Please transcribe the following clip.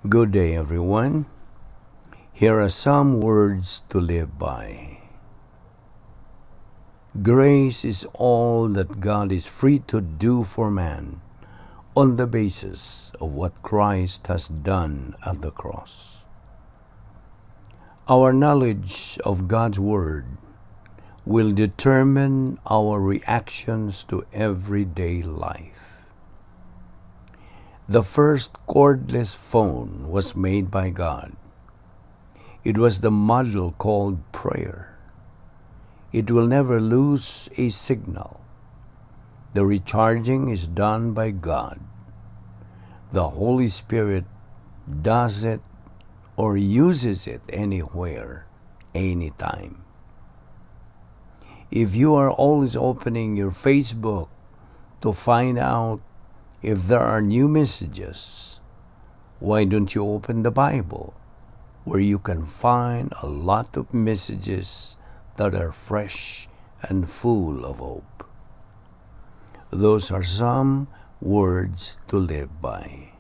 Good day, everyone. Here are some words to live by. Grace is all that God is free to do for man on the basis of what Christ has done at the cross. Our knowledge of God's Word will determine our reactions to everyday life. The first cordless phone was made by God. It was the model called prayer. It will never lose a signal. The recharging is done by God. The Holy Spirit does it or uses it anywhere, anytime. If you are always opening your Facebook to find out if there are new messages, why don't you open the Bible, where you can find a lot of messages that are fresh and full of hope? Those are some words to live by.